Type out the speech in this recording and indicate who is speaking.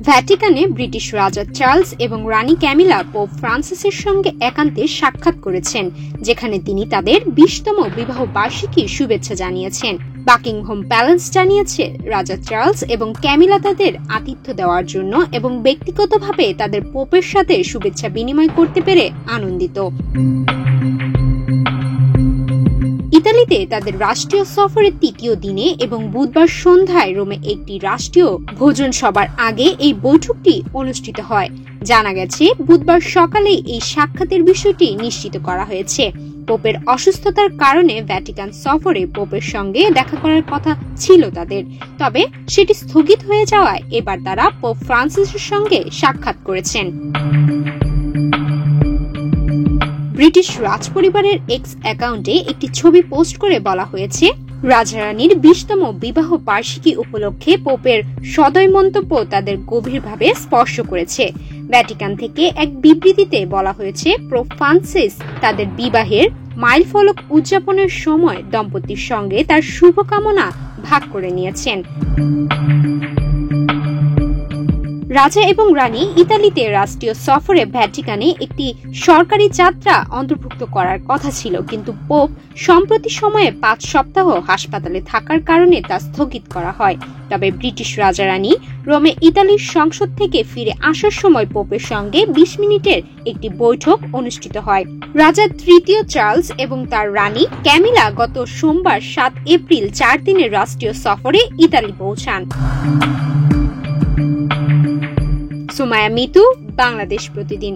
Speaker 1: ভ্যাটিকানে British রাজা Charles এবং রানী Camilla pope ফ্রান্সিসের সঙ্গে একান্তে সাক্ষাৎ করেছেন, যেখানে তিনি তাদের 20তম বিবাহ বার্ষিকীর শুভেচ্ছা জানিয়েছেন। বাকিংহাম প্যালেস জানিয়েছে, রাজা চার্লস এবং ক্যামিলা তাদের আতিথ্য দেওয়ার জন্য এবং ব্যক্তিগতভাবে তাদের পোপের সাথে শুভেচ্ছা বিনিময় করতে পেরে আনন্দিত। ইতালিতে তাদের রাষ্ট্রীয় সফরের তৃতীয় দিনে এবং বুধবার সন্ধ্যায় রোমে একটি রাষ্ট্রীয় ভোজন সভার আগে এই বৈঠকটি অনুষ্ঠিত হয়। জানা গেছে, বুধবার সকালে এই সাক্ষাতের বিষয়টি নিশ্চিত করা হয়েছে। পোপের অসুস্থতার কারণে ভ্যাটিকান সফরে পোপের সঙ্গে দেখা করার কথা ছিল তাদের, তবে সেটি স্থগিত হয়ে যাওয়ায় এবার তারা পোপ ফ্রান্সিসের সঙ্গে সাক্ষাৎ করেছেন। ব্রিটিশ রাজপরিবারের এক্স অ্যাকাউন্টে একটি ছবি পোস্ট করে বলা হয়েছে, রাজারানীর 20তম বিবাহ বার্ষিকী উপলক্ষে পোপের সদয় মন্তব্য তাদের গভীরভাবে স্পর্শ করেছে। ভ্যাটিকান থেকে এক বিবৃতিতে বলা হয়েছে, পোপ ফ্রান্সিস তাদের বিবাহের মাইলফলক উদযাপনের সময় দম্পতির সঙ্গে তার শুভকামনা ভাগ করে নিয়েছেন। রাজা এবং রানী ইতালিতে রাষ্ট্রীয় সফরে ভ্যাটিকানে একটি সরকারি যাত্রা অন্তর্ভুক্ত করার কথা ছিল, কিন্তু পোপ সম্প্রতি সময়ে 5 সপ্তাহ হাসপাতালে থাকার কারণে তা স্থগিত করা হয়। তবে ব্রিটিশ রাজা রানী রোমে ইতালির সংসদ থেকে ফিরে আসার সময় পোপের সঙ্গে 20 মিনিটের একটি বৈঠক অনুষ্ঠিত হয়। রাজা তৃতীয় চার্লস এবং তার রানী ক্যামিলা গত সোমবার 7 এপ্রিল 4 দিনের রাষ্ট্রীয় সফরে ইতালি পৌঁছান। সুমাইয়া মিতু, বাংলাদেশ প্রতিদিন।